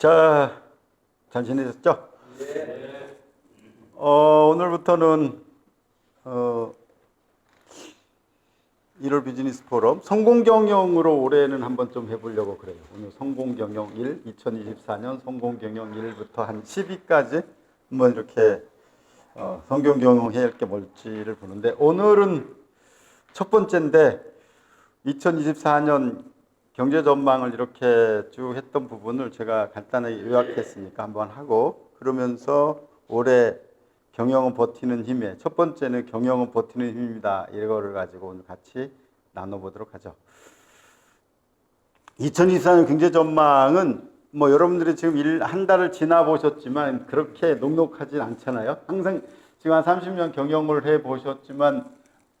자, 잘 지내셨죠? 오늘부터는 1월 비즈니스 포럼 성공 경영으로 올해는 한번 좀 해보려고 그래요. 오늘 성공 경영 1, 2024년 성공 경영 1부터 한 10위까지 한번 이렇게 성공 경영해야 할 게 뭘지를 보는데, 오늘은 첫 번째인데 2024년 경제 전망을 이렇게 쭉 했던 부분을 제가 간단하게 요약했으니까 한번 하고, 그러면서 올해 경영은 버티는 힘에 첫 번째는 경영은 버티는 힘입니다. 이거를 가지고 오늘 같이 나눠보도록 하죠. 2024년 경제 전망은 뭐 여러분들이 지금 한 달을 지나보셨지만 그렇게 녹록하진 않잖아요. 항상 지금 한 30년 경영을 해보셨지만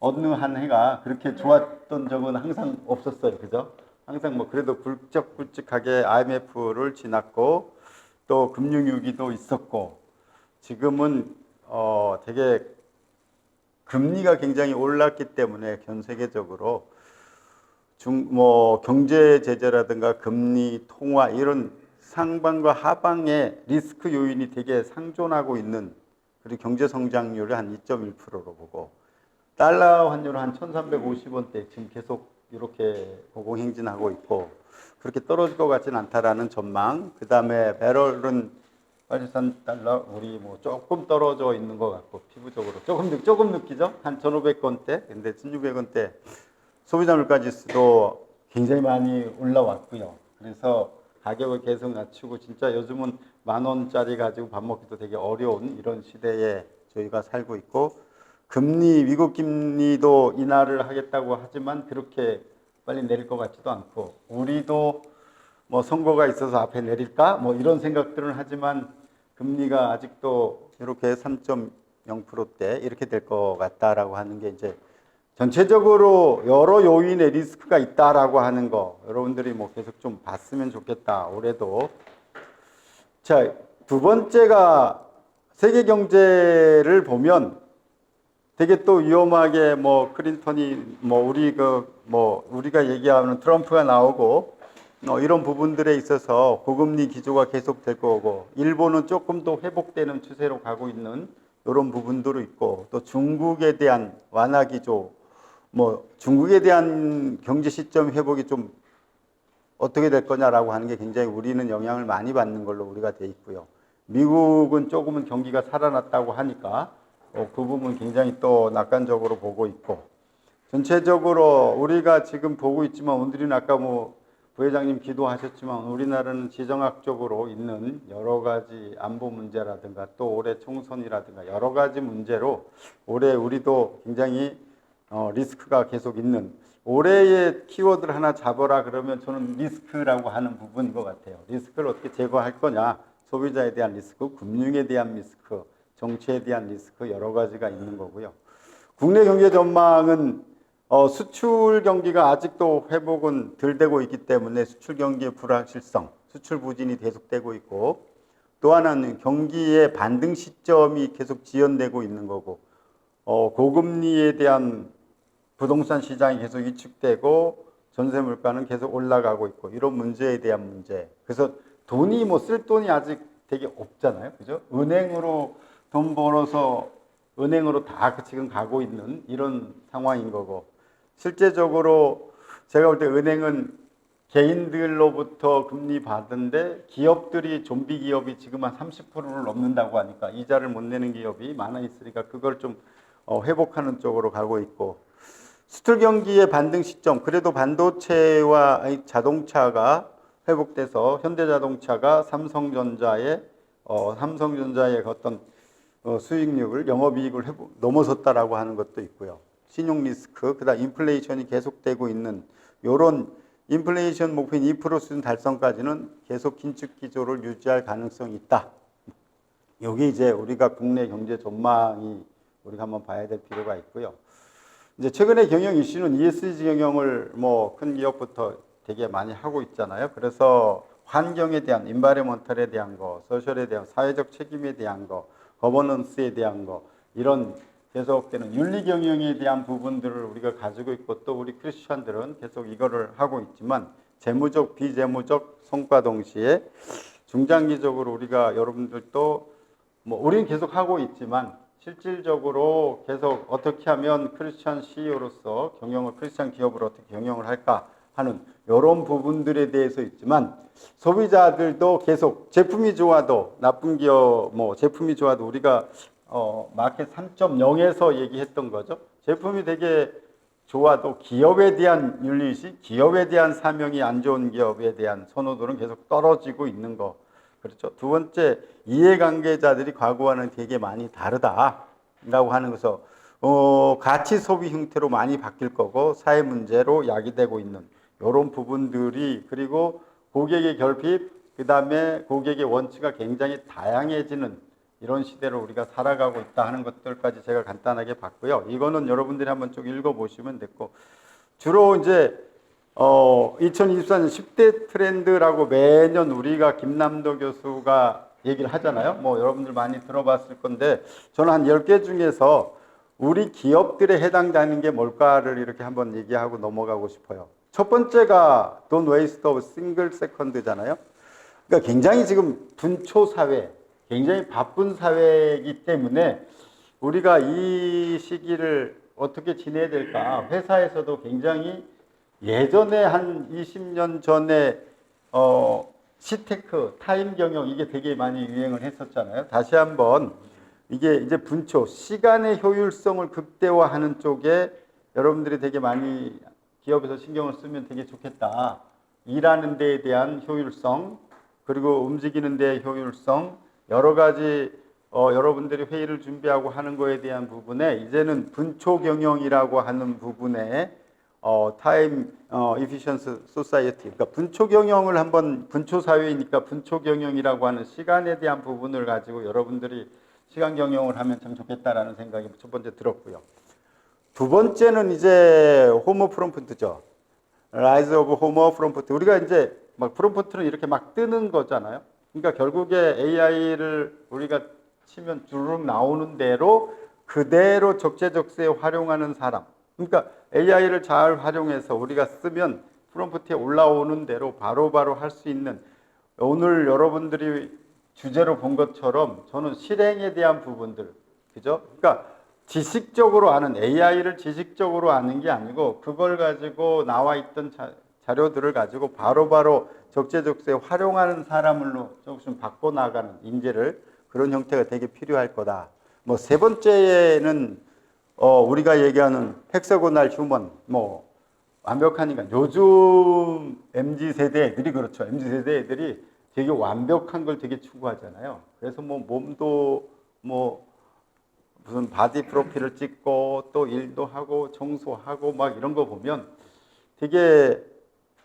어느 한 해가 그렇게 좋았던 적은 항상 없었어요. 그죠? 항상 뭐 그래도 굵직굵직하게 IMF를 지났고 또 금융위기도 있었고, 지금은 되게 금리가 굉장히 올랐기 때문에 전 세계적으로 경제 제재라든가 금리, 통화 이런 상방과 하방의 리스크 요인이 되게 상존하고 있는, 그리고 경제 성장률을 한 2.1%로 보고 달러 환율은 한 1350원대 지금 계속 이렇게 고공행진하고 있고, 그렇게 떨어질 것 같지는 않다라는 전망. 그 다음에 배럴은 83달러, 우리 뭐 조금 떨어져 있는 것 같고, 피부적으로 조금 느끼죠? 한 1500원대, 근데 1600원대. 소비자 물가지수도 굉장히 많이 올라왔고요. 그래서 가격을 계속 낮추고, 진짜 요즘은 10,000원짜리 가지고 밥 먹기도 되게 어려운 이런 시대에 저희가 살고 있고, 미국 금리도 인하를 하겠다고 하지만 그렇게 빨리 내릴 것 같지도 않고, 우리도 뭐 선거가 있어서 앞에 내릴까? 뭐 이런 생각들은 하지만 금리가 아직도 이렇게 3.0%대 이렇게 될 것 같다라고 하는 게, 이제 전체적으로 여러 요인의 리스크가 있다라고 하는 거 여러분들이 뭐 계속 좀 봤으면 좋겠다, 올해도. 자, 두 번째가 세계 경제를 보면 되게 또 위험하게 뭐 클린턴이 우리가 얘기하는 트럼프가 나오고 이런 부분들에 있어서 고금리 기조가 계속될 거고, 일본은 조금 더 회복되는 추세로 가고 있는 이런 부분들도 있고, 또 중국에 대한 완화 기조, 중국에 대한 경제 시점 회복이 좀 어떻게 될 거냐라고 하는 게 굉장히 우리는 영향을 많이 받는 걸로 우리가 돼 있고요. 미국은 조금은 경기가 살아났다고 하니까 그 부분 굉장히 또 낙관적으로 보고 있고, 전체적으로 우리가 지금 보고 있지만, 오늘은 아까 부회장님 기도하셨지만 우리나라는 지정학적으로 있는 여러 가지 안보 문제라든가 또 올해 총선이라든가 여러 가지 문제로 올해 우리도 굉장히 리스크가 계속 있는, 올해의 키워드를 하나 잡아라 그러면 저는 리스크라고 하는 부분인 것 같아요. 리스크를 어떻게 제거할 거냐, 소비자에 대한 리스크, 금융에 대한 리스크, 정치에 대한 리스크 여러 가지가 있는 거고요. 국내 경제 전망은 수출 경기가 아직도 회복은 덜 되고 있기 때문에 수출 경기의 불확실성, 수출 부진이 계속되고 있고, 또 하나는 경기의 반등 시점이 계속 지연되고 있는 거고, 고금리에 대한 부동산 시장이 계속 위축되고 전세 물가는 계속 올라가고 있고, 이런 문제에 대한 문제. 그래서 돈이 쓸 돈이 아직 되게 없잖아요. 그죠? 은행으로 돈 벌어서 은행으로 다 지금 가고 있는 이런 상황인 거고, 실제적으로 제가 볼 때 은행은 개인들로부터 금리 받은데 기업들이 좀비 기업이 지금 한 30%를 넘는다고 하니까 이자를 못 내는 기업이 많아 있으니까 그걸 좀 회복하는 쪽으로 가고 있고, 수출 경기의 반등 시점, 그래도 반도체와 자동차가 회복돼서 현대자동차가 삼성전자의 어떤 수익률을, 영업이익을 넘어섰다라고 하는 것도 있고요. 신용 리스크, 그다음 인플레이션이 계속되고 있는 이런 인플레이션 목표인 2% 수준 달성까지는 계속 긴축 기조를 유지할 가능성이 있다. 여기 이제 우리가 국내 경제 전망이 우리가 한번 봐야 될 필요가 있고요. 이제 최근에 경영 이슈는 ESG 경영을 큰 기업부터 되게 많이 하고 있잖아요. 그래서 환경에 대한, 인바이러먼털에 대한 거, 소셜에 대한, 사회적 책임에 대한 거, 거버넌스에 대한 거, 이런 계속되는 윤리 경영에 대한 부분들을 우리가 가지고 있고, 또 우리 크리스천들은 계속 이거를 하고 있지만 재무적, 비재무적 성과 동시에 중장기적으로 우리가 여러분들도 뭐 우리는 계속 하고 있지만 실질적으로 계속 어떻게 하면 크리스찬 CEO로서 경영을 크리스찬 기업을 어떻게 경영을 할까 하는 이런 부분들에 대해서 있지만 소비자들도 계속 제품이 좋아도 나쁜 기업 뭐 제품이 좋아도 우리가 마켓 3.0에서 얘기했던 거죠. 제품이 되게 좋아도 기업에 대한 윤리의식, 기업에 대한 사명이 안 좋은 기업에 대한 선호도는 계속 떨어지고 있는 거. 그렇죠. 두 번째, 이해관계자들이 과거와는 되게 많이 다르다라고 하는 것은 가치 소비 형태로 많이 바뀔 거고 사회 문제로 야기되고 있는 이런 부분들이 그리고 고객의 결핍, 그 다음에 고객의 원칙이 굉장히 다양해지는 이런 시대로 우리가 살아가고 있다 하는 것들까지 제가 간단하게 봤고요. 이거는 여러분들이 한번 쭉 읽어보시면 됐고 주로 이제 2024년 10대 트렌드라고 매년 우리가 김남도 교수가 얘기를 하잖아요. 뭐 여러분들 많이 들어봤을 건데 저는 한 10개 중에서 우리 기업들에 해당되는 게 뭘까를 이렇게 한번 얘기하고 넘어가고 싶어요. 첫 번째가 Don't waste a single second잖아요. 그러니까 굉장히 지금 분초 사회, 굉장히 바쁜 사회이기 때문에 우리가 이 시기를 어떻게 지내야 될까? 회사에서도 굉장히 예전에 한 20년 전에 시테크, 타임 경영 이게 되게 많이 유행을 했었잖아요. 다시 한번 이게 이제 분초, 시간의 효율성을 극대화하는 쪽에 여러분들이 되게 많이 기업에서 신경을 쓰면 되게 좋겠다. 일하는 데에 대한 효율성, 그리고 움직이는 데의 효율성, 여러 가지 여러분들이 회의를 준비하고 하는 거에 대한 부분에 이제는 분초 경영이라고 하는 부분에 타임 이피션스 소사이어티 그러니까 분초 경영을 한번 분초 사회이니까 분초 경영이라고 하는 시간에 대한 부분을 가지고 여러분들이 시간 경영을 하면 참 좋겠다라는 생각이 첫 번째 들었고요. 두 번째는 이제 호모 프롬프트죠. 라이즈 오브 호모 프롬프트. 우리가 이제 막 프롬프트는 이렇게 막 뜨는 거잖아요. 그러니까 결국에 AI를 우리가 치면 주르륵 나오는 대로 그대로 적재적소에 활용하는 사람. 그러니까 AI를 잘 활용해서 우리가 쓰면 프롬프트에 올라오는 대로 바로바로 할 수 있는 오늘 여러분들이 주제로 본 것처럼 저는 실행에 대한 부분들, 그죠? 그러니까 지식적으로 아는 AI를 지식적으로 아는 게 아니고 그걸 가지고 나와 있던 자료들을 가지고 바로바로 적재적소에 활용하는 사람으로 조금 바꿔나가는 인재를 그런 형태가 되게 필요할 거다. 뭐 세 번째는 우리가 얘기하는 헥사고날 휴먼, 뭐 완벽한 인간. 요즘 MZ 세대 애들이 그렇죠. MZ 세대 애들이 되게 완벽한 걸 되게 추구하잖아요. 그래서 뭐 몸도 뭐 무슨 바디 프로필을 찍고 또 일도 하고 청소하고 막 이런 거 보면 되게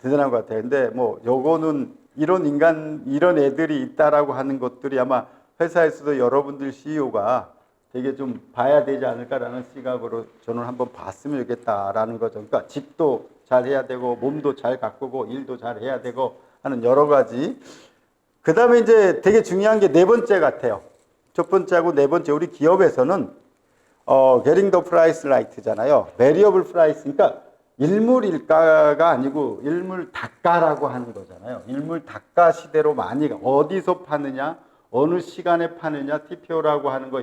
대단한 것 같아요. 근데 뭐 요거는 이런 애들이 있다라고 하는 것들이 아마 회사에서도 여러분들 CEO가 되게 좀 봐야 되지 않을까라는 시각으로 저는 한번 봤으면 좋겠다라는 거죠. 그러니까 집도 잘 해야 되고 몸도 잘 가꾸고 일도 잘 해야 되고 하는 여러 가지. 그 다음에 이제 되게 중요한 게 네 번째 같아요. 첫 번째하고 네 번째 우리 기업에서는 getting the price right잖아요. variable price. 그러니까 일물일가가 아니고 일물닭가라고 하는 거잖아요. 일물닭가 시대로 많이 어디서 파느냐, 어느 시간에 파느냐, TPO라고 하는 거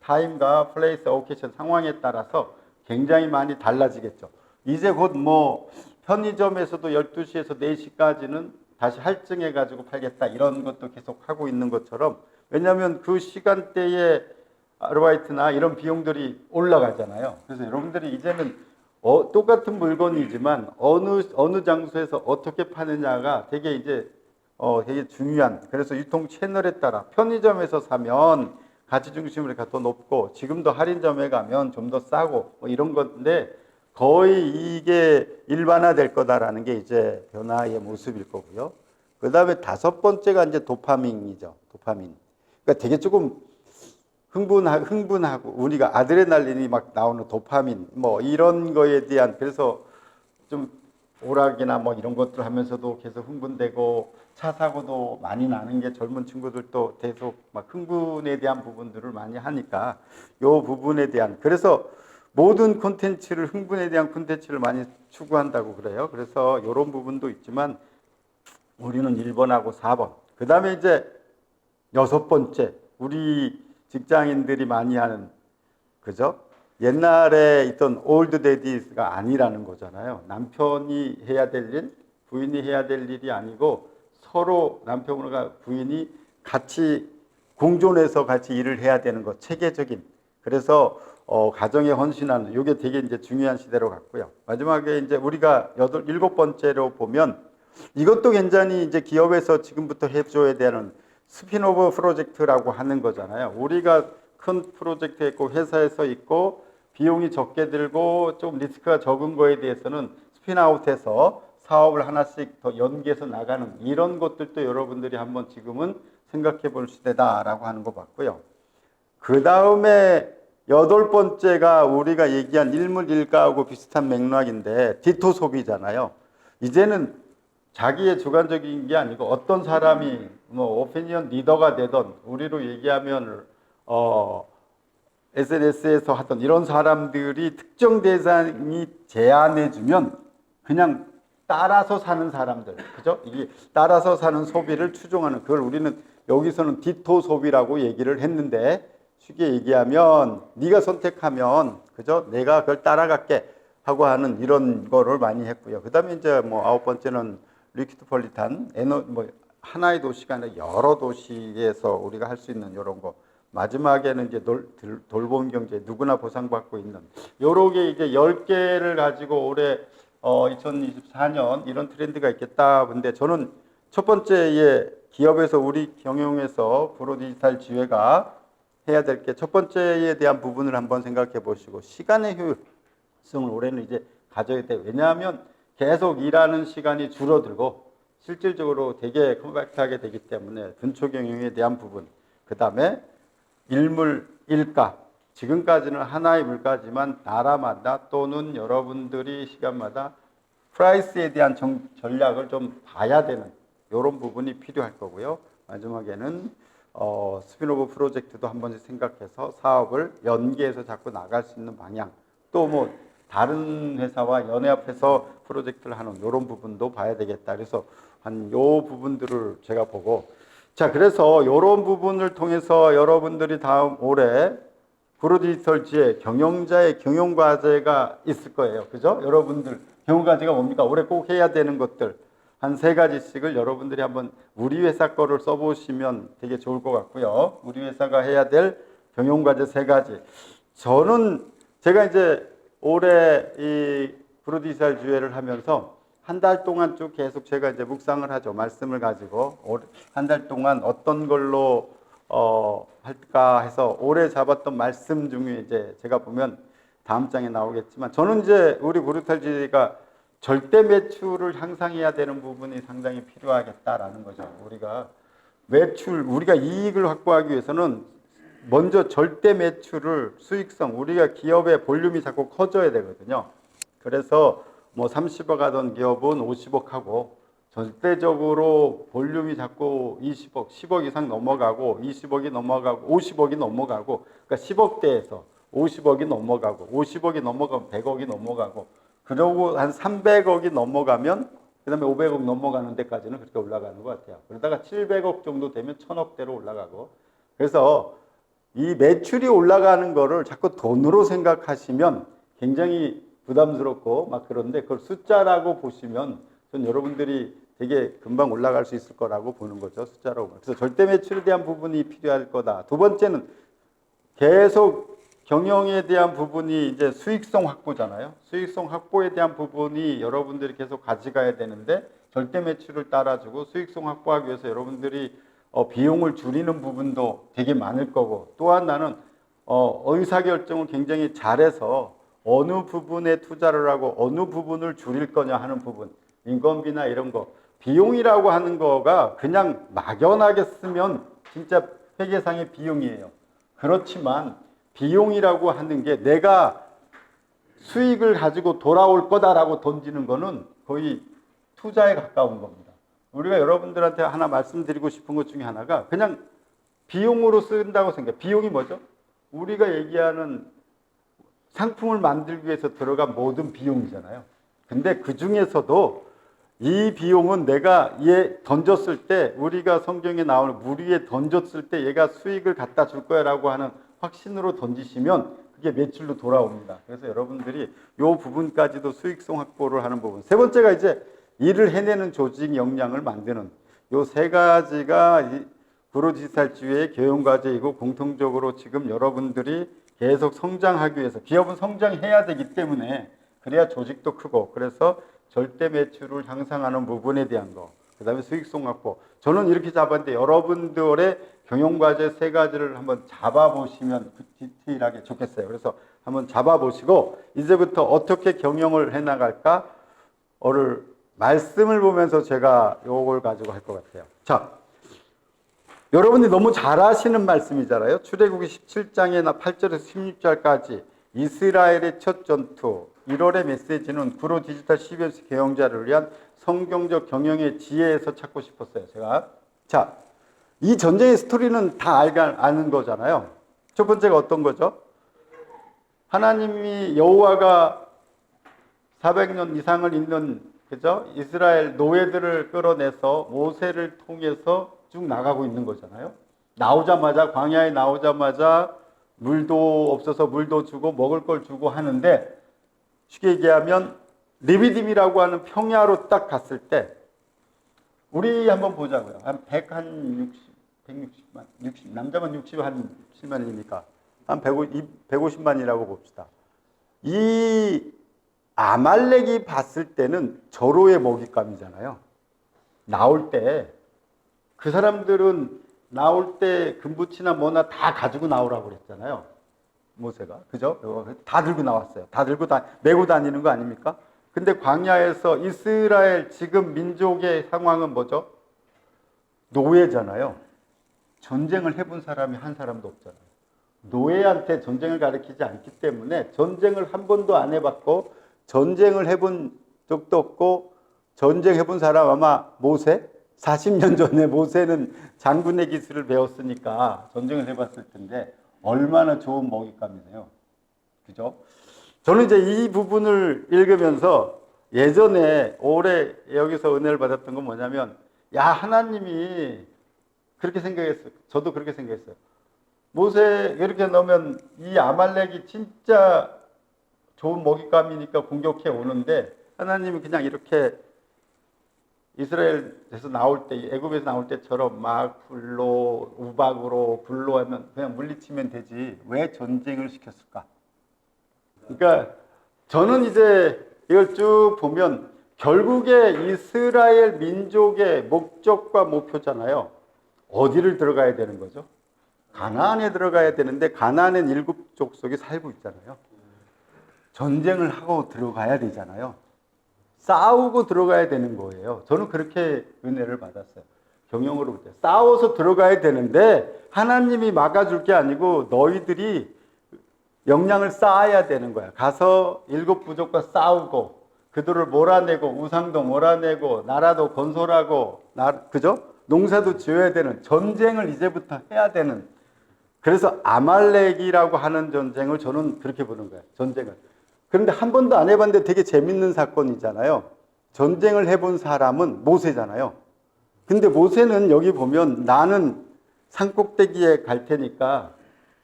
타임과 플레이스, 오케이션 상황에 따라서 굉장히 많이 달라지겠죠. 이제 곧 뭐 편의점에서도 12시에서 4시까지는 다시 할증해 가지고 팔겠다 이런 것도 계속 하고 있는 것처럼 왜냐하면 그 시간대에 아르바이트나 이런 비용들이 올라가잖아요. 그래서 여러분들이 이제는 똑같은 물건이지만 어느 장소에서 어떻게 파느냐가 되게 이제 되게 중요한. 그래서 유통 채널에 따라 편의점에서 사면 가치 중심으로 더 높고 지금도 할인점에 가면 좀 더 싸고 뭐 이런 건데 거의 이게 일반화될 거다라는 게 이제 변화의 모습일 거고요. 그 다음에 다섯 번째가 이제 도파민이죠. 도파민. 그러니까 되게 조금 흥분하고 우리가 아드레날린이 막 나오는 도파민 뭐 이런 거에 대한 그래서 좀 오락이나 뭐 이런 것들 하면서도 계속 흥분되고 차 사고도 많이 나는 게 젊은 친구들도 계속 막 흥분에 대한 부분들을 많이 하니까 요 부분에 대한 그래서 모든 콘텐츠를 흥분에 대한 콘텐츠를 많이 추구한다고 그래요. 그래서 이런 부분도 있지만 우리는 1번하고 4번 그 다음에 이제 여섯 번째, 우리 직장인들이 많이 하는, 그죠? 옛날에 있던 올드 데디스가 아니라는 거잖아요. 남편이 해야 될 일, 부인이 해야 될 일이 아니고 서로 남편과 부인이 같이 공존해서 같이 일을 해야 되는 것, 체계적인. 그래서 가정에 헌신하는, 이게 되게 이제 중요한 시대로 갔고요. 마지막에 이제 우리가 일곱 번째로 보면 이것도 굉장히 이제 기업에서 지금부터 해줘야 되는 스핀오프 프로젝트라고 하는 거잖아요. 우리가 큰 프로젝트에 있고 회사에서 있고 비용이 적게 들고 좀 리스크가 적은 거에 대해서는 스핀아웃해서 사업을 하나씩 더 연계해서 나가는 이런 것들도 여러분들이 한번 지금은 생각해 볼 시대다라고 하는 거 봤고요. 그 다음에 여덟 번째가 우리가 얘기한 일물일가하고 비슷한 맥락인데 디토 소비잖아요. 이제는 자기의 주관적인 게 아니고 어떤 사람이 뭐 오피니언 리더가 되던 우리로 얘기하면 SNS에서 하던 이런 사람들이 특정 대상이 제안해주면 그냥 따라서 사는 사람들, 그죠? 이게 따라서 사는 소비를 추종하는 그걸 우리는 여기서는 디토 소비라고 얘기를 했는데 쉽게 얘기하면 네가 선택하면 그죠? 내가 그걸 따라갈게 하고 하는 이런 거를 많이 했고요. 그다음에 이제 뭐 아홉 번째는 리퀴드폴리탄 뭐 하나의 도시가 아니라 여러 도시에서 우리가 할 수 있는 이런 거. 마지막에는 이제 돌봄 경제 누구나 보상받고 있는 요렇게 이제 10개를 가지고 올해 2024년 이런 트렌드가 있겠다. 근데 저는 첫 번째에 기업에서 우리 경영에서 프로 디지털 지회가 해야 될 게 첫 번째에 대한 부분을 한번 생각해 보시고 시간의 효율성을 올해는 이제 가져야 돼. 왜냐하면 계속 일하는 시간이 줄어들고 실질적으로 되게 컴팩트하게 되기 때문에 근초 경영에 대한 부분. 그 다음에 일물, 일가. 지금까지는 하나의 물가지만 나라마다 또는 여러분들이 시간마다 프라이스에 대한 전략을 좀 봐야 되는 이런 부분이 필요할 거고요. 마지막에는 스핀오프 프로젝트도 한 번씩 생각해서 사업을 연계해서 자꾸 나갈 수 있는 방향. 또 뭐 다른 회사와 연합해서 프로젝트를 하는 이런 부분도 봐야 되겠다. 그래서 한 요 부분들을 제가 보고 자, 그래서 이런 부분을 통해서 여러분들이 다음 올해 프로디지털 지혜 경영자의 경영과제가 있을 거예요. 그죠? 여러분들 경영과제가 뭡니까? 올해 꼭 해야 되는 것들 한 3가지씩을 여러분들이 한번 우리 회사 거를 써보시면 되게 좋을 것 같고요. 우리 회사가 해야 될 경영과제 3가지. 저는 제가 이제 올해 이 프로디지털 지혜를 하면서 한 달 동안 쭉 계속 제가 이제 묵상을 하죠. 말씀을 가지고 한 달 동안 어떤 걸로 할까 해서 올해 잡았던 말씀 중에 이제 제가 보면 다음 장에 나오겠지만 저는 이제 우리 브루탈지가 절대 매출을 향상해야 되는 부분이 상당히 필요하겠다라는 거죠. 우리가 우리가 이익을 확보하기 위해서는 먼저 절대 매출을 수익성, 우리가 기업의 볼륨이 자꾸 커져야 되거든요. 그래서 뭐 30억 하던 기업은 50억 하고 절대적으로 볼륨이 자꾸 20억, 10억 이상 넘어가고 20억이 넘어가고 50억이 넘어가고 그러니까 10억대에서 50억이 넘어가고 50억이 넘어가면 100억이 넘어가고 그러고 한 300억이 넘어가면 그 다음에 500억 넘어가는 데까지는 그렇게 올라가는 것 같아요. 그러다가 700억 정도 되면 1000억대로 올라가고 그래서 이 매출이 올라가는 거를 자꾸 돈으로 생각하시면 굉장히 부담스럽고 막 그런데 그걸 숫자라고 보시면 전 여러분들이 되게 금방 올라갈 수 있을 거라고 보는 거죠. 숫자라고. 그래서 절대 매출에 대한 부분이 필요할 거다. 두 번째는 계속 경영에 대한 부분이 이제 수익성 확보잖아요. 수익성 확보에 대한 부분이 여러분들이 계속 가져가야 되는데 절대 매출을 따라주고 수익성 확보하기 위해서 여러분들이 비용을 줄이는 부분도 되게 많을 거고 또한 나는 의사결정을 굉장히 잘해서 어느 부분에 투자를 하고 어느 부분을 줄일 거냐 하는 부분 인건비나 이런 거 비용이라고 하는 거가 그냥 막연하게 쓰면 진짜 회계상의 비용이에요. 그렇지만 비용이라고 하는 게 내가 수익을 가지고 돌아올 거다라고 던지는 거는 거의 투자에 가까운 겁니다. 우리가 여러분들한테 하나 말씀드리고 싶은 것 중에 하나가 그냥 비용으로 쓴다고 생각해요. 비용이 뭐죠? 우리가 얘기하는 상품을 만들기 위해서 들어간 모든 비용이잖아요. 근데 그 중에서도 이 비용은 내가 얘 던졌을 때, 우리가 성경에 나오는 물 위에 던졌을 때 얘가 수익을 갖다 줄 거야 라고 하는 확신으로 던지시면 그게 매출로 돌아옵니다. 그래서 여러분들이 이 부분까지도 수익성 확보를 하는 부분. 세 번째가 이제 일을 해내는 조직 역량을 만드는 이 세 가지가 구로디지털지회의 교육과제이고, 공통적으로 지금 여러분들이 계속 성장하기 위해서, 기업은 성장해야 되기 때문에, 그래야 조직도 크고, 그래서 절대 매출을 향상하는 부분에 대한 거, 그 다음에 수익성 확보. 저는 이렇게 잡았는데 여러분들의 경영과제 세 가지를 한번 잡아보시면 디테일하게 좋겠어요. 그래서 한번 잡아보시고 이제부터 어떻게 경영을 해나갈까 오늘 말씀을 보면서 제가 요걸 가지고 할 것 같아요. 자, 여러분이 너무 잘 아시는 말씀이잖아요. 출애굽기 17장에나 8절에서 16절까지 이스라엘의 첫 전투, 1월의 메시지는 구로 디지털 CBS 경영자를 위한 성경적 경영의 지혜에서 찾고 싶었어요. 제가. 자, 이 전쟁의 스토리는 다 아는 거잖아요. 첫 번째가 어떤 거죠? 하나님이 여호와가 400년 이상을 있는, 그죠? 이스라엘 노예들을 끌어내서 모세를 통해서 쭉 나가고 있는 거잖아요. 나오자마자, 광야에 나오자마자 물도 없어서 물도 주고 먹을 걸 주고 하는데, 쉽게 얘기하면 리비딤이라고 하는 평야로 딱 갔을 때, 우리 한번 보자고요. 한 160만, 남자만 67만이니까 한 150만이라고 봅시다. 이 아말렉이 봤을 때는 절호의 먹잇감이잖아요. 나올 때 그 사람들은 나올 때 금붙이나 뭐나 다 가지고 나오라고 그랬잖아요. 모세가. 그죠? 다 들고 나왔어요. 다 들고 메고 다니는 거 아닙니까? 근데 광야에서 이스라엘 지금 민족의 상황은 뭐죠? 노예잖아요. 전쟁을 해본 사람이 한 사람도 없잖아요. 노예한테 전쟁을 가르치지 않기 때문에 전쟁을 한 번도 안 해봤고 전쟁을 해본 적도 없고, 전쟁 해본 사람 아마 모세? 40년 전에 모세는 장군의 기술을 배웠으니까 전쟁을 해봤을 텐데 얼마나 좋은 먹잇감이네요. 그죠? 저는 이제 이 부분을 읽으면서 예전에 올해 여기서 은혜를 받았던 건 뭐냐면, 야, 하나님이 그렇게 생각했어요. 저도 그렇게 생각했어요. 모세 이렇게 넣으면 이 아말렉이 진짜 좋은 먹잇감이니까 공격해 오는데, 하나님이 그냥 이렇게 이스라엘에서 나올 때, 애굽에서 나올 때처럼 막 불로, 우박으로 불로 하면 그냥 물리치면 되지 왜 전쟁을 시켰을까? 그러니까 저는 이제 이걸 쭉 보면 결국에 이스라엘 민족의 목적과 목표잖아요. 어디를 들어가야 되는 거죠? 가나안에 들어가야 되는데 가나안엔 7족속이 살고 있잖아요. 전쟁을 하고 들어가야 되잖아요. 싸우고 들어가야 되는 거예요. 저는 그렇게 은혜를 받았어요. 경영으로 볼 때. 싸워서 들어가야 되는데 하나님이 막아줄 게 아니고 너희들이 역량을 쌓아야 되는 거야. 가서 7부족과 싸우고 그들을 몰아내고 우상도 몰아내고 나라도 건설하고 그죠? 농사도 지어야 되는 전쟁을 이제부터 해야 되는. 그래서 아말렉이라고 하는 전쟁을 저는 그렇게 보는 거예요. 전쟁을. 그런데 한 번도 안 해봤는데 되게 재밌는 사건이잖아요. 전쟁을 해본 사람은 모세잖아요. 근데 모세는 여기 보면 나는 산꼭대기에 갈 테니까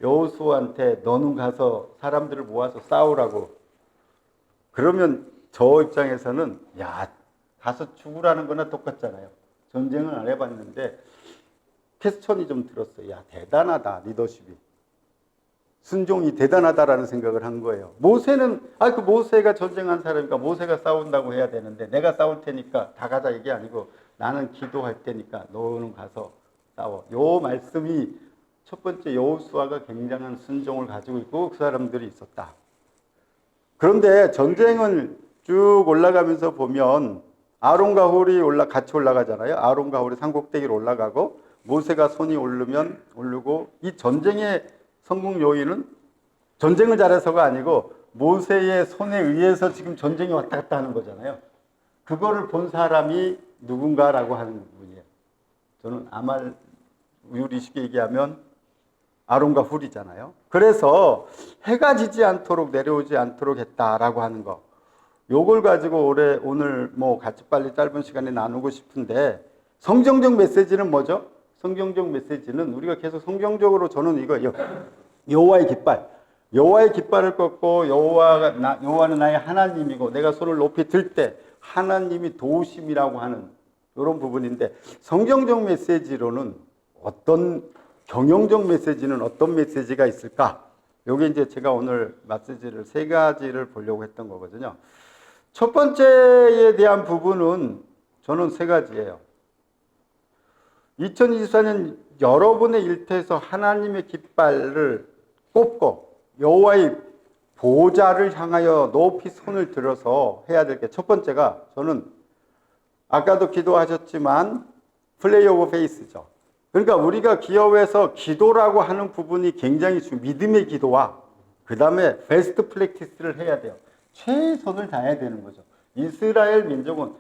여호수아한테 너는 가서 사람들을 모아서 싸우라고. 그러면 저 입장에서는 야, 가서 죽으라는 거나 똑같잖아요. 전쟁을 안 해봤는데 퀘스천이 좀 들었어요. 야, 대단하다, 리더십이. 순종이 대단하다라는 생각을 한 거예요. 모세는, 그 모세가 전쟁한 사람이니까 모세가 싸운다고 해야 되는데 내가 싸울 테니까 다 가자 이게 아니고 나는 기도할 테니까 너는 가서 싸워. 요 말씀이 첫 번째 여호수아가 굉장한 순종을 가지고 있고 그 사람들이 있었다. 그런데 전쟁을 쭉 올라가면서 보면 아론과 홀이 같이 올라가잖아요. 아론과 홀이 산꼭대기로 올라가고 모세가 손이 오르고 이 전쟁의 성공 요인은 전쟁을 잘해서가 아니고 모세의 손에 의해서 지금 전쟁이 왔다 갔다 하는 거잖아요. 그거를 본 사람이 누군가라고 하는 분이에요. 저는 우리 쉽게 얘기하면 아론과 훌이잖아요. 그래서 해가 지지 않도록 내려오지 않도록 했다라고 하는 거. 요걸 가지고 오늘 뭐 같이 빨리 짧은 시간에 나누고 싶은데, 성경적 메시지는 뭐죠? 성경적 메시지는 우리가 계속 성경적으로 저는 이거 여호와의 깃발, 여호와의 깃발을 꺾고 여호와는 나의 하나님이고 내가 손을 높이 들 때 하나님이 도우심이라고 하는 이런 부분인데, 성경적 메시지로는 어떤, 경영적 메시지는 어떤 메시지가 있을까? 요게 이제 제가 오늘 메시지를 세 가지를 보려고 했던 거거든요. 첫 번째에 대한 부분은 저는 세 가지예요. 2024년 여러분의 일터에서 하나님의 깃발을 꼽고 여호와의 보좌를 향하여 높이 손을 들어서 해야 될 게, 첫 번째가, 저는 아까도 기도하셨지만 플레이 오브 페이스죠. 그러니까 우리가 기업에서 기도라고 하는 부분이 굉장히 믿음의 기도와 그 다음에 베스트 프랙티스를 해야 돼요. 최선을 다해야 되는 거죠. 이스라엘 민족은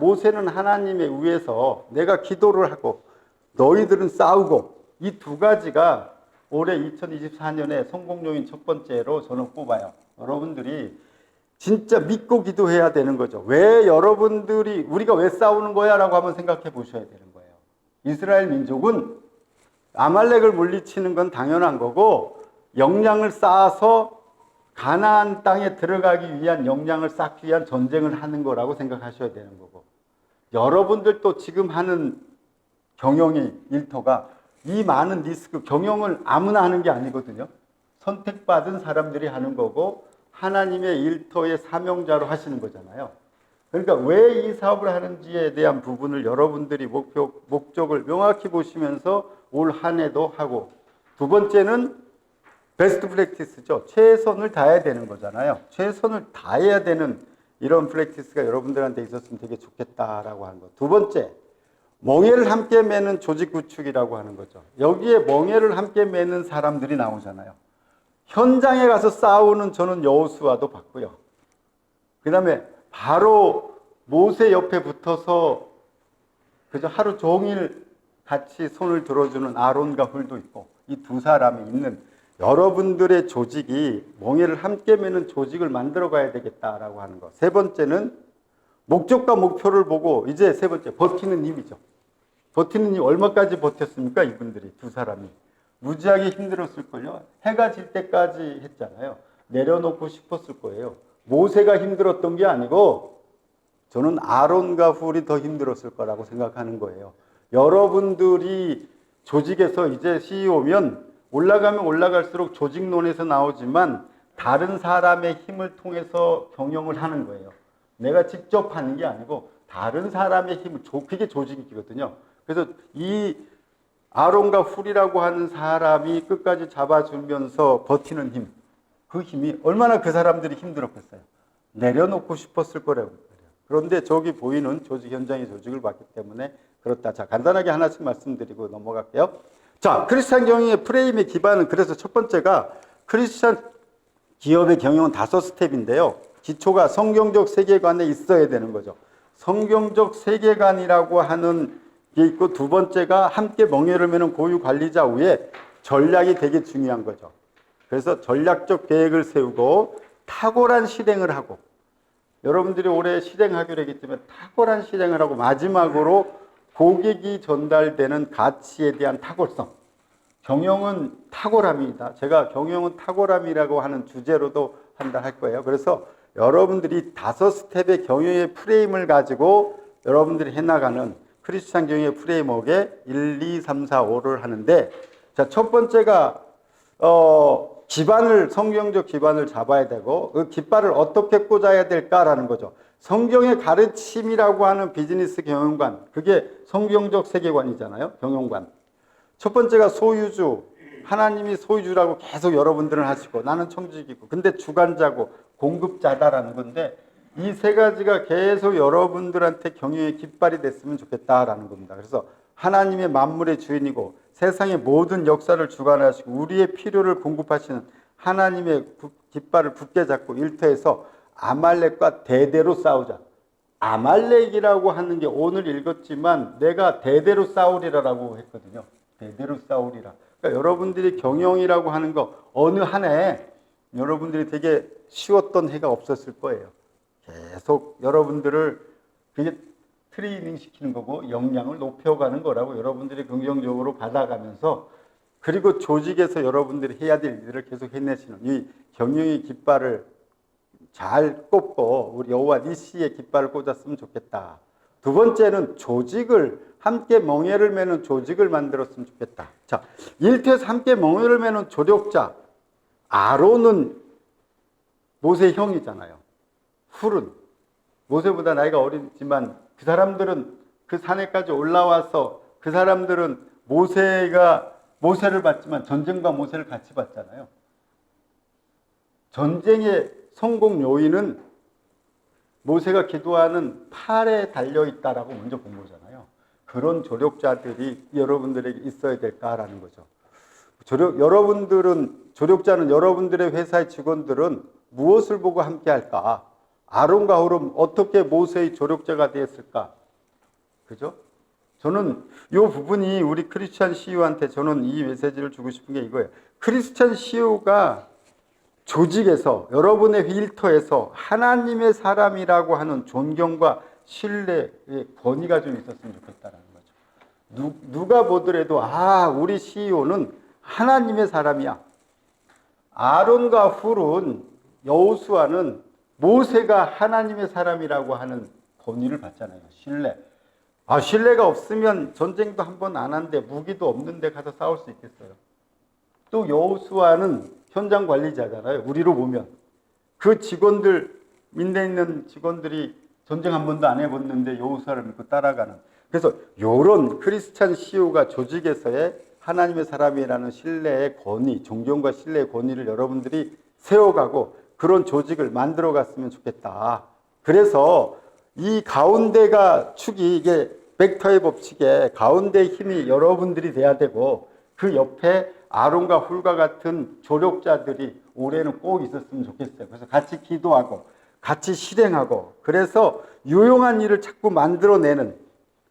모세는 하나님의 위에서 내가 기도를 하고 너희들은 싸우고, 이 두 가지가 올해 2024년에 성공 요인 첫 번째로 저는 꼽아요. 여러분들이 진짜 믿고 기도해야 되는 거죠. 왜 우리가 왜 싸우는 거야? 라고 한번 생각해 보셔야 되는 거예요. 이스라엘 민족은 아말렉을 물리치는 건 당연한 거고, 역량을 쌓아서 가나안 땅에 들어가기 위한 역량을 쌓기 위한 전쟁을 하는 거라고 생각하셔야 되는 거고, 여러분들도 지금 하는 경영의 일터가 이 많은 리스크, 경영을 아무나 하는 게 아니거든요. 선택받은 사람들이 하는 거고 하나님의 일터의 사명자로 하시는 거잖아요. 그러니까 왜 이 사업을 하는지에 대한 부분을 여러분들이 목적을 명확히 보시면서 올 한 해도 하고, 두 번째는 베스트 프랙티스죠. 최선을 다해야 되는 거잖아요. 최선을 다해야 되는 이런 프랙티스가 여러분들한테 있었으면 되게 좋겠다라고 하는 거. 두 번째, 멍에를 함께 매는 조직 구축이라고 하는 거죠. 여기에 멍에를 함께 매는 사람들이 나오잖아요. 현장에 가서 싸우는 저는 여호수아도 봤고요. 그 다음에 바로 모세 옆에 붙어서 그저 하루 종일 같이 손을 들어주는 아론과 훌도 있고, 이 두 사람이 있는 여러분들의 조직이 멍에를 함께 매는 조직을 만들어 가야 되겠다라고 하는 것. 세 번째는 목적과 목표를 보고, 이제 세 번째, 버티는 힘이죠. 버티는 힘, 얼마까지 버텼습니까? 이분들이, 두 사람이. 무지하게 힘들었을걸요. 해가 질 때까지 했잖아요. 내려놓고 싶었을 거예요. 모세가 힘들었던 게 아니고 저는 아론과 훌이 더 힘들었을 거라고 생각하는 거예요. 여러분들이 조직에서 이제 CEO면 올라가면 올라갈수록 조직론에서 나오지만 다른 사람의 힘을 통해서 경영을 하는 거예요. 내가 직접 하는 게 아니고 다른 사람의 힘을, 그게 조직이거든요. 그래서 이 아론과 훌이라고 하는 사람이 끝까지 잡아주면서 버티는 힘, 그 힘이 얼마나 그 사람들이 힘들었겠어요. 내려놓고 싶었을 거라고. 그런데 저기 보이는 조직, 현장의 조직을 봤기 때문에 그렇다. 자, 간단하게 하나씩 말씀드리고 넘어갈게요. 자, 크리스찬 경영의 프레임의 기반은, 그래서 첫 번째가 크리스찬 기업의 경영은 5스텝인데요. 기초가 성경적 세계관에 있어야 되는 거죠. 성경적 세계관이라고 하는 게 있고, 두 번째가 함께 멍에를 매는 고유 관리자 위에 전략이 되게 중요한 거죠. 그래서 전략적 계획을 세우고 탁월한 실행을 하고, 여러분들이 올해 실행하기로 했기 때문에 탁월한 실행을 하고, 마지막으로 고객이 전달되는 가치에 대한 탁월성. 경영은 탁월함이다. 제가 경영은 탁월함이라고 하는 주제로도 한다 할 거예요. 그래서 여러분들이 5스텝의 경영의 프레임을 가지고 여러분들이 해나가는 크리스찬 경영의 프레임워크에 1, 2, 3, 4, 5를 하는데, 자, 첫 번째가 기반을, 성경적 기반을 잡아야 되고, 그 깃발을 어떻게 꽂아야 될까라는 거죠. 성경의 가르침이라고 하는 비즈니스 경영관, 그게 성경적 세계관이잖아요. 경영관. 첫 번째가 소유주, 하나님이 소유주라고 계속 여러분들은 하시고, 나는 청지기고, 근데 주관자고 공급자다라는 건데, 이 세 가지가 계속 여러분들한테 경영의 깃발이 됐으면 좋겠다라는 겁니다. 그래서 하나님의 만물의 주인이고 세상의 모든 역사를 주관하시고 우리의 필요를 공급하시는 하나님의 깃발을 굳게 잡고 일터에서 아말렉과 대대로 싸우자. 아말렉이라고 하는 게 오늘 읽었지만 내가 대대로 싸우리라라고 했거든요. 대대로 싸우리라. 그러니까 여러분들이 경영이라고 하는 거 어느 한 해 여러분들이 되게 쉬웠던 해가 없었을 거예요. 계속 여러분들을 그게 트레이닝 시키는 거고 역량을 높여가는 거라고 여러분들이 긍정적으로 받아가면서 그리고 조직에서 여러분들이 해야 될 일들을 계속 해내시는 이 경영의 깃발을 잘 꼽고 우리 여호와 니시의 깃발을 꽂았으면 좋겠다. 두 번째는 조직을 함께 멍에를 매는 조직을 만들었으면 좋겠다. 자, 1태에서 함께 멍에를 매는 조력자 아론은 모세의 형이잖아요. 훌은 모세보다 나이가 어리지만 그 사람들은 그 산에까지 올라와서 그 사람들은 모세를 봤지만 전쟁과 모세를 같이 봤잖아요. 전쟁의 성공 요인은 모세가 기도하는 팔에 달려있다라고 먼저 본 거잖아요. 그런 조력자들이 여러분들에게 있어야 될까라는 거죠. 조력자는 여러분들의 회사의 직원들은 무엇을 보고 함께 할까? 아론과 훌은 어떻게 모세의 조력자가 되었을까? 그죠? 저는 이 부분이 우리 크리스찬 CEO한테 저는 이 메시지를 주고 싶은 게 이거예요. 크리스찬 CEO가 조직에서 여러분의 일터에서 하나님의 사람이라고 하는 존경과 신뢰의 권위가 좀 있었으면 좋겠다는 거죠. 누가 보더라도 우리 CEO는 하나님의 사람이야. 아론과 훌은 여호수아는 모세가 하나님의 사람이라고 하는 권위를 받잖아요. 신뢰. 신뢰가 없으면 전쟁도 한 번 안 한데 무기도 없는데 가서 싸울 수 있겠어요. 또 여호수아는 현장 관리자잖아요. 우리로 보면. 그 직원들, 민대 있는 직원들이 전쟁 한 번도 안 해봤는데 여호수아를 믿고 따라가는. 그래서 이런 크리스찬 CEO가 조직에서의 하나님의 사람이라는 신뢰의 권위, 존경과 신뢰의 권위를 여러분들이 세워가고 그런 조직을 만들어 갔으면 좋겠다. 그래서 이 가운데가 축이 이게 벡터의 법칙에 가운데의 힘이 여러분들이 돼야 되고 그 옆에 아론과 훌과 같은 조력자들이 올해는 꼭 있었으면 좋겠어요. 그래서 같이 기도하고 같이 실행하고 그래서 유용한 일을 자꾸 만들어내는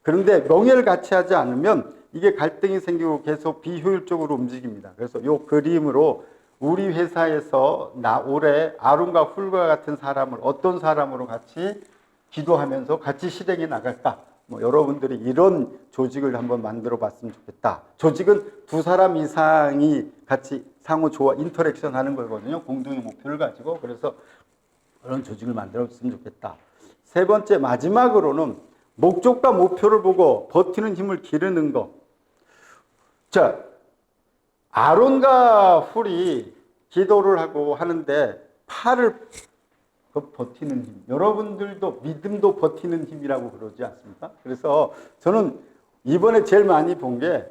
그런데 명예를 같이 하지 않으면 이게 갈등이 생기고 계속 비효율적으로 움직입니다. 그래서 이 그림으로 우리 회사에서 올해 아론과 훌과 같은 사람을 어떤 사람으로 같이 기도하면서 같이 실행해 나갈까? 여러분들이 이런 조직을 한번 만들어 봤으면 좋겠다. 조직은 두 사람 이상이 같이 상호 인터랙션 하는 거거든요. 공동의 목표를 가지고. 그래서 그런 조직을 만들어 봤으면 좋겠다. 세 번째, 마지막으로는 목적과 목표를 보고 버티는 힘을 기르는 거. 자, 아론과 훌이 기도를 하고 하는데 팔을 버티는 힘. 여러분들도 믿음도 버티는 힘이라고 그러지 않습니까? 그래서 저는 이번에 제일 많이 본 게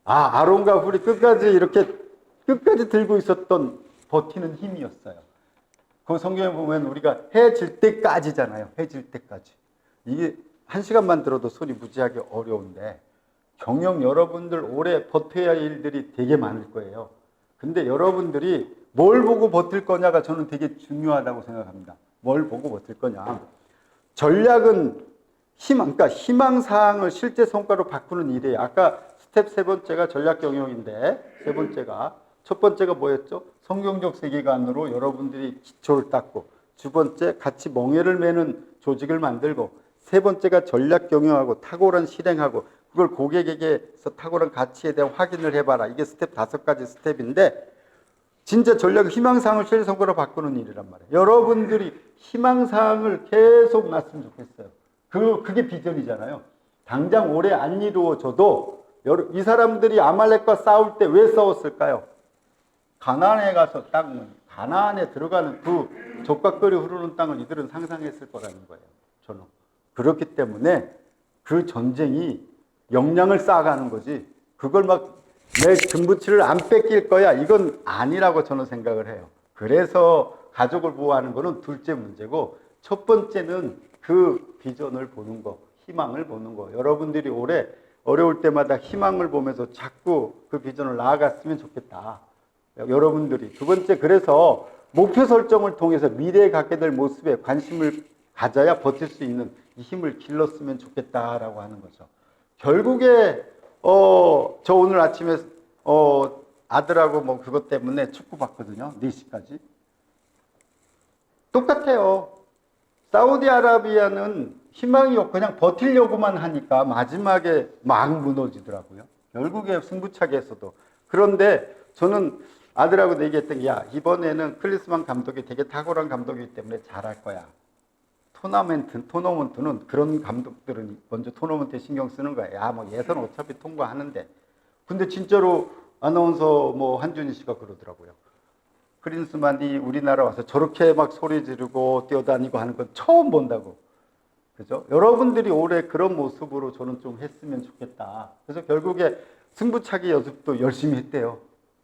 아론과 훌이 끝까지 들고 있었던 버티는 힘이었어요. 그 성경에 보면 우리가 해 질 때까지잖아요. 해 질 때까지. 이게 1시간만 들어도 손이 무지하게 어려운데 경영 여러분들 올해 버텨야 할 일들이 되게 많을 거예요. 근데 여러분들이 뭘 보고 버틸 거냐가 저는 되게 중요하다고 생각합니다. 뭘 보고 버틸 거냐. 전략은 그러니까 희망사항을 실제 성과로 바꾸는 일이에요. 아까 스텝 세 번째가 전략 경영인데 세 번째가 첫 번째가 뭐였죠? 성경적 세계관으로 여러분들이 기초를 닦고 두 번째 같이 멍에를 매는 조직을 만들고 세 번째가 전략 경영하고 탁월한 실행하고 그걸 고객에게서 탁월한 가치에 대한 확인을 해봐라. 이게 스텝 5가지 스텝인데 진짜 전략 희망사항을 실제 성과로 바꾸는 일이란 말이에요. 여러분들이 희망사항을 계속 놨으면 좋겠어요. 그게 비전이잖아요. 당장 올해 안 이루어져도 이 사람들이 아말렉과 싸울 때 왜 싸웠을까요? 가나안에 가서 가나안에 들어가는 그 젖과끓이 흐르는 땅을 이들은 상상했을 거라는 거예요. 저는. 그렇기 때문에 그 전쟁이 역량을 쌓아가는 거지. 그걸 내 금부치를 안 뺏길 거야. 이건 아니라고 저는 생각을 해요. 그래서 가족을 보호하는 거는 둘째 문제고 첫 번째는 그 비전을 보는 거, 희망을 보는 거. 여러분들이 올해 어려울 때마다 희망을 보면서 자꾸 그 비전을 나아갔으면 좋겠다. 여러분들이. 두 번째, 그래서 목표 설정을 통해서 미래에 갖게 될 모습에 관심을 가져야 버틸 수 있는 이 힘을 길렀으면 좋겠다라고 하는 거죠. 결국에 저 오늘 아침에 아들하고 그것 때문에 축구 봤거든요. 4시까지. 똑같아요. 사우디아라비아는 희망이 없고 그냥 버틸려고만 하니까 마지막에 막 무너지더라고요. 결국에 승부차기에서도. 그런데 저는 아들하고 얘기했던 게, 야, 이번에는 클리스만 감독이 되게 탁월한 감독이기 때문에 잘할 거야. 토너먼트는 그런 감독들은 먼저 토너먼트에 신경 쓰는 거야. 야, 뭐 예선 어차피 통과하는데. 근데 진짜로 아나운서 뭐 한준희 씨가 그러더라고요. 클린스만이 우리나라 와서 저렇게 막 소리 지르고 뛰어다니고 하는 건 처음 본다고. 그죠? 여러분들이 올해 그런 모습으로 저는 좀 했으면 좋겠다. 그래서 결국에 승부차기 연습도 열심히 했대요.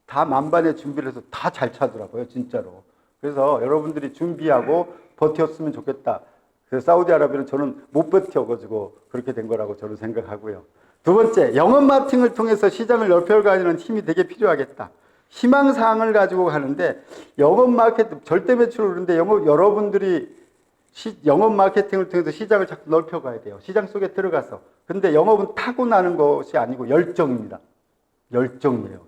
다 만반의 준비를 해서 다 잘 차더라고요, 진짜로. 그래서 여러분들이 준비하고 버텼으면 좋겠다. 그래서 사우디아라비아는 저는 못 버텨가지고 그렇게 된 거라고 저는 생각하고요. 두 번째, 영업 마케팅을 통해서 시장을 넓혀가는 힘이 되게 필요하겠다. 희망사항을 가지고 가는데, 영업 마케팅, 절대 매출을 그런데 여러분들이 영업 마케팅을 통해서 시장을 자꾸 넓혀가야 돼요. 시장 속에 들어가서. 근데 영업은 타고나는 것이 아니고 열정입니다. 열정이에요.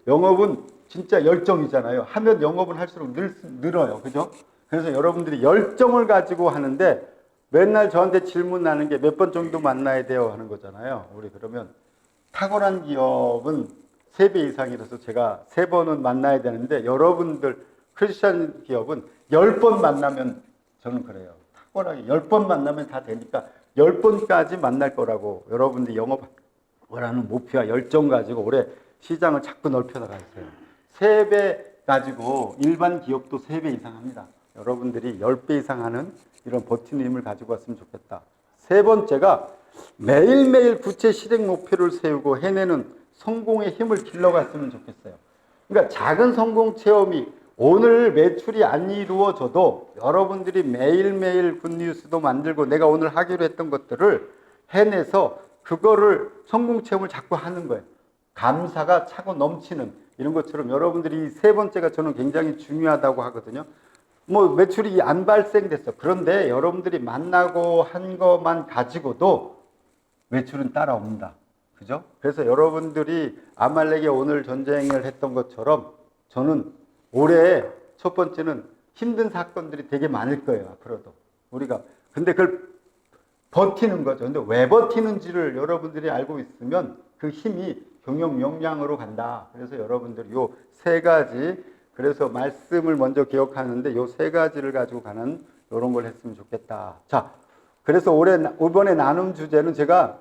영업은 진짜 열정이잖아요. 하면 영업은 할수록 늘어요. 그죠? 그래서 여러분들이 열정을 가지고 하는데, 맨날 저한테 질문하는 게 몇 번 정도 만나야 돼요 하는 거잖아요. 우리 그러면 탁월한 기업은 3배 이상이라서 제가 3번은 만나야 되는데, 여러분들 크리스찬 기업은 10번 만나면, 저는 그래요. 탁월하게 10번 만나면 다 되니까 10번까지 만날 거라고, 여러분들이 영업하라는 목표와 열정 가지고 올해 시장을 자꾸 넓혀 나가세요. 3배 가지고 일반 기업도 3배 이상 합니다. 여러분들이 10배 이상 하는 이런 버티는 힘을 가지고 왔으면 좋겠다. 세 번째가 매일매일 구체 실행 목표를 세우고 해내는 성공의 힘을 길러갔으면 좋겠어요. 그러니까 작은 성공 체험이, 오늘 매출이 안 이루어져도 여러분들이 매일매일 굿뉴스도 만들고 내가 오늘 하기로 했던 것들을 해내서 그거를 성공 체험을 자꾸 하는 거예요. 감사가 차고 넘치는 이런 것처럼 여러분들이 세 번째가 저는 굉장히 중요하다고 하거든요. 뭐 매출이 안 발생됐어. 그런데 여러분들이 만나고 한 것만 가지고도 매출은 따라옵니다. 그죠? 그래서 여러분들이 아말렉에 오늘 전쟁을 했던 것처럼 저는 올해 첫 번째는 힘든 사건들이 되게 많을 거예요. 앞으로도. 우리가. 근데 그걸 버티는 거죠. 근데 왜 버티는지를 여러분들이 알고 있으면 그 힘이 경영 역량으로 간다. 그래서 여러분들이 요 세 가지, 그래서 말씀을 먼저 기억하는데 요 세 가지를 가지고 가는 이런 걸 했으면 좋겠다. 자, 그래서 이번에 나눔 주제는 제가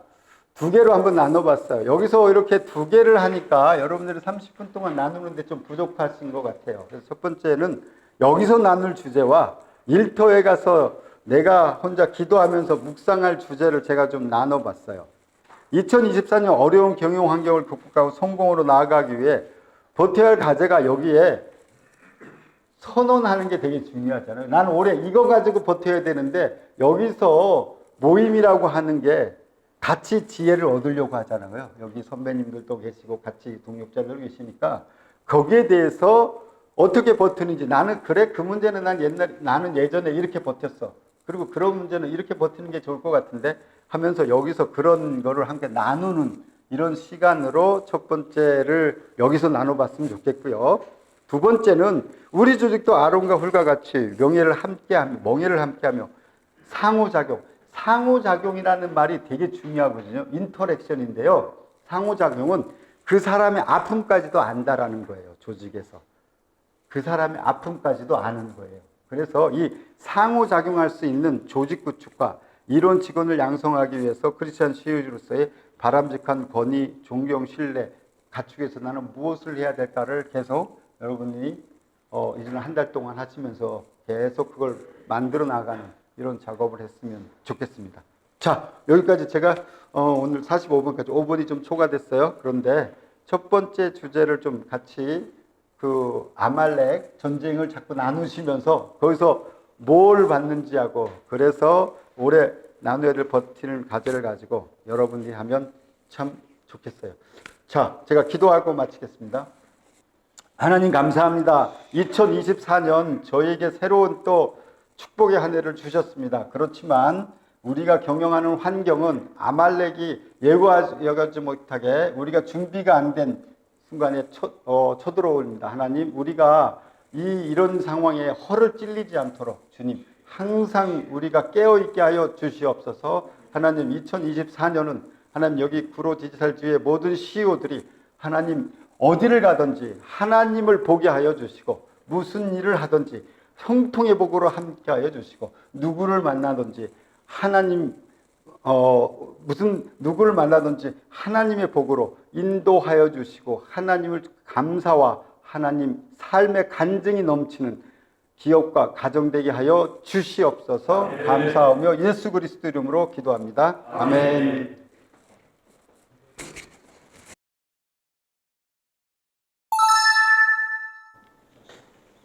2개로 한번 나눠봤어요. 여기서 이렇게 2개를 하니까 여러분들이 30분 동안 나누는데 좀 부족하신 것 같아요. 그래서 첫 번째는 여기서 나눌 주제와 일터에 가서 내가 혼자 기도하면서 묵상할 주제를 제가 좀 나눠봤어요. 2024년 어려운 경영 환경을 극복하고 성공으로 나아가기 위해 버텨야 할 과제가 여기에 선언하는 게 되게 중요하잖아요. 나는 올해 이거 가지고 버텨야 되는데, 여기서 모임이라고 하는 게 같이 지혜를 얻으려고 하잖아요. 여기 선배님들도 계시고 같이 동역자들 계시니까 거기에 대해서 어떻게 버티는지, 나는 그래 그 문제는 나는 예전에 이렇게 버텼어. 그리고 그런 문제는 이렇게 버티는 게 좋을 것 같은데 하면서 여기서 그런 거를 함께 나누는 이런 시간으로 첫 번째를 여기서 나눠봤으면 좋겠고요. 두 번째는 우리 조직도 아론과 훌과 같이 멍에를 함께하며 상호작용. 상호작용이라는 말이 되게 중요하거든요. 인터랙션인데요. 상호작용은 그 사람의 아픔까지도 안다라는 거예요. 조직에서. 그 사람의 아픔까지도 아는 거예요. 그래서 이 상호작용할 수 있는 조직 구축과 이론 직원을 양성하기 위해서 크리스천 CEO로서의 바람직한 권위, 존경, 신뢰 갖추기 위해서 나는 무엇을 해야 될까를 계속 여러분이 이제는 한 달 동안 하시면서 계속 그걸 만들어 나가는 이런 작업을 했으면 좋겠습니다. 자, 여기까지 제가 오늘 45분까지 5분이 좀 초과됐어요. 그런데 첫 번째 주제를 좀 같이 그 아말렉 전쟁을 자꾸 나누시면서 거기서 뭘 받는지 하고, 그래서 올해 나눠야 될 버티는 과제를 가지고 여러분이 하면 참 좋겠어요. 자, 제가 기도하고 마치겠습니다. 하나님 감사합니다. 2024년 저에게 새로운 또 축복의 한 해를 주셨습니다. 그렇지만 우리가 경영하는 환경은 아말렉이 예고하지 못하게 우리가 준비가 안 된 순간에 쳐들어옵니다. 하나님, 우리가 이런 상황에 허를 찔리지 않도록 주님 항상 우리가 깨어있게 하여 주시옵소서. 하나님 2024년은 하나님 여기 구로 디지털주의 모든 CEO들이 하나님 어디를 가든지 하나님을 보게 하여 주시고 무슨 일을 하든지 형통의 복으로 함께 하여 주시고 누구를 만나든지 하나님 무슨 누구를 만나든지 하나님의 복으로 인도하여 주시고 하나님을 감사와 하나님 삶의 간증이 넘치는 기업과 가정 되게 하여 주시옵소서. 감사하며 예수 그리스도 이름으로 기도합니다. 아멘.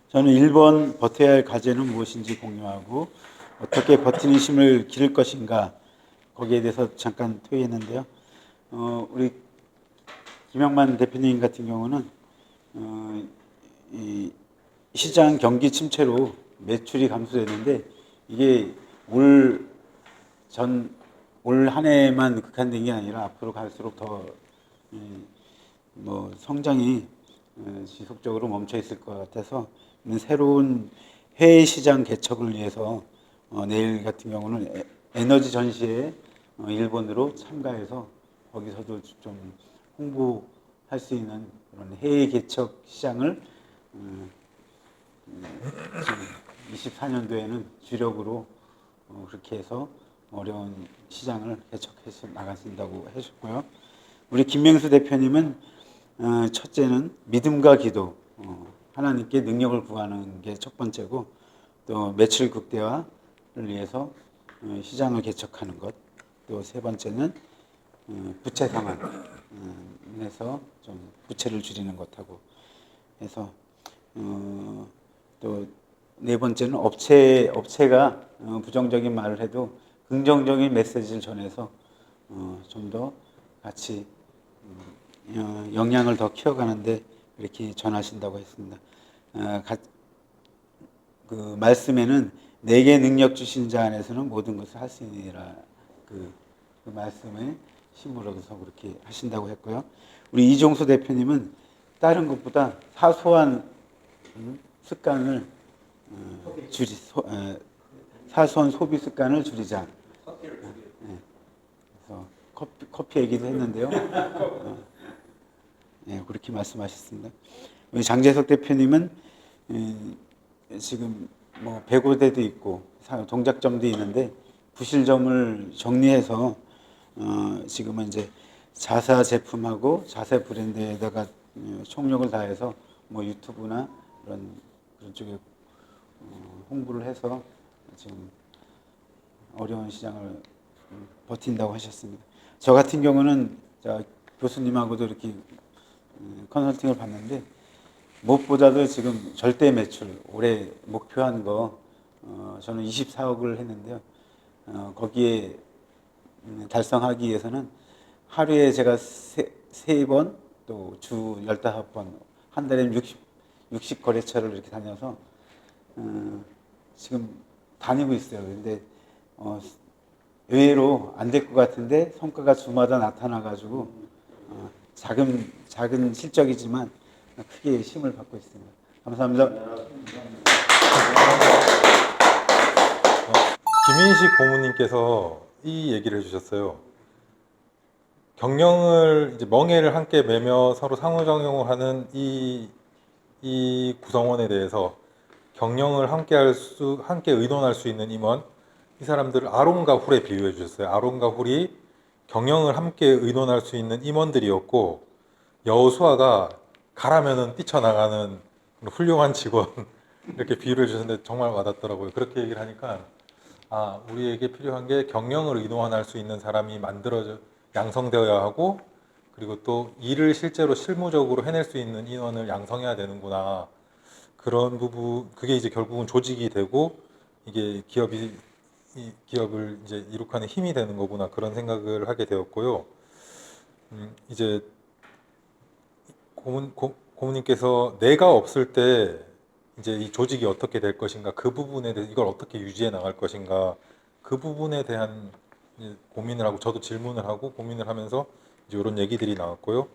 저는 1번 버텨야 할 과제는 무엇인지 공유하고 어떻게 버티는 힘을 기를 것인가 거기에 대해서 잠깐 토의했는데요. 우리 김영만 대표님 같은 경우는 이 시장 경기 침체로 매출이 감소됐는데 이게 올 한 해만 국한된 게 아니라 앞으로 갈수록 더 성장이 지속적으로 멈춰 있을 것 같아서 새로운 해외 시장 개척을 위해서 내일 같은 경우는 에너지 전시회 일본으로 참가해서 거기서도 좀 홍보할 수 있는 그런 해외 개척 시장을 24년도에는 주력으로 그렇게 해서 어려운 시장을 개척해서 나가신다고 하셨고요. 우리 김명수 대표님은 첫째는 믿음과 기도, 하나님께 능력을 구하는 게 첫 번째고 또 매출 극대화를 위해서 시장을 개척하는 것, 또 세 번째는 부채 상환에서 좀 부채를 줄이는 것하고 해서 또 네 번째는 업체가 부정적인 말을 해도 긍정적인 메시지를 전해서 좀 더 같이 역량을 더 키워가는데 이렇게 전하신다고 했습니다. 그 말씀에는 내게 능력 주신 자 안에서는 모든 것을 할 수 있느니라 그 말씀에 힘을 얻어서 그렇게 하신다고 했고요. 우리 이종수 대표님은 다른 것보다 사소한 습관을 사소한 소비 습관을 줄이자. 그래서 커피 얘기도 했는데요. 그렇게 말씀하셨습니다. 우리 장재석 대표님은 지금 뭐 배고대도 있고 동작점도 있는데 부실점을 정리해서 지금은 이제 자사 제품하고 자사 브랜드에다가 총력을 다해서 뭐 유튜브나 그런 쪽에 홍보를 해서 지금 어려운 시장을 버틴다고 하셨습니다. 저 같은 경우는 교수님하고도 이렇게 컨설팅을 받는데 무엇보다도 지금 절대 매출 올해 목표한 거 저는 24억을 했는데요. 거기에 달성하기 위해서는 하루에 제가 세 번 또 주 15번 한 달에 60 거래처를 이렇게 다녀서 지금 다니고 있어요. 근데 의외로 안 될 것 같은데 성과가 주마다 나타나가지고 작은 실적이지만 크게 힘을 받고 있습니다. 감사합니다. 김인식 고모님께서 이 얘기를 해주셨어요. 경영을 이제 멍해를 함께 매며 서로 상호작용을 하는 이 구성원에 대해서 경영을 함께 의논할 수 있는 임원, 이 사람들을 아론과 훌에 비유해 주셨어요. 아론과 훌이 경영을 함께 의논할 수 있는 임원들이었고 여호수아가 가라면은 뛰쳐나가는 훌륭한 직원 이렇게 비유를 주셨는데 정말 와닿더라고요. 그렇게 얘기를 하니까 우리에게 필요한 게 경영을 의논할 수 있는 사람이 양성되어야 하고 그리고 또 일을 실제로 실무적으로 해낼 수 있는 인원을 양성해야 되는구나. 그런 부분, 그게 이제 결국은 조직이 되고 이게 기업을 이제 이룩하는 힘이 되는 거구나. 그런 생각을 하게 되었고요. 이제 고모님께서 내가 없을 때 이제 이 조직이 어떻게 될 것인가, 그 부분에 대해서 이걸 어떻게 유지해 나갈 것인가, 그 부분에 대한 고민을 하고 저도 질문을 하고 고민을 하면서 이제 이런 얘기들이 나왔고요.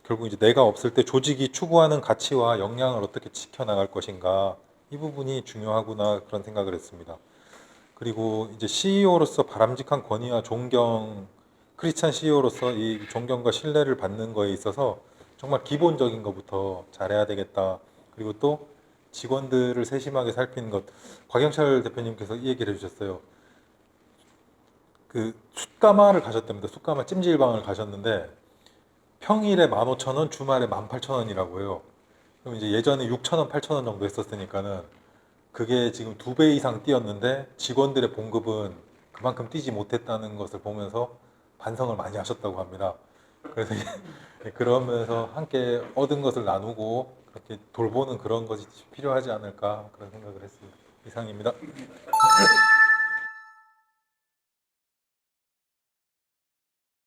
결국 이제 내가 없을 때 조직이 추구하는 가치와 역량을 어떻게 지켜나갈 것인가, 이 부분이 중요하구나 그런 생각을 했습니다. 그리고 이제 CEO로서 바람직한 권위와 존경, 크리스찬 CEO로서 이 존경과 신뢰를 받는 거에 있어서 정말 기본적인 것부터 잘해야 되겠다. 그리고 또 직원들을 세심하게 살피는 것. 곽영철 대표님께서 이 얘기를 해주셨어요. 그 숯가마를 가셨답니다. 숯가마 찜질방을 가셨는데 평일에 15,000원, 주말에 18,000원이라고 해요. 그럼 이제 예전에 6,000원, 8,000원 정도 했었으니까는 그게 지금 2배 이상 뛰었는데 직원들의 봉급은 그만큼 뛰지 못했다는 것을 보면서 반성을 많이 하셨다고 합니다. 그래서 그러면서 함께 얻은 것을 나누고 그렇게 돌보는 그런 것이 필요하지 않을까 그런 생각을 했습니다. 이상입니다.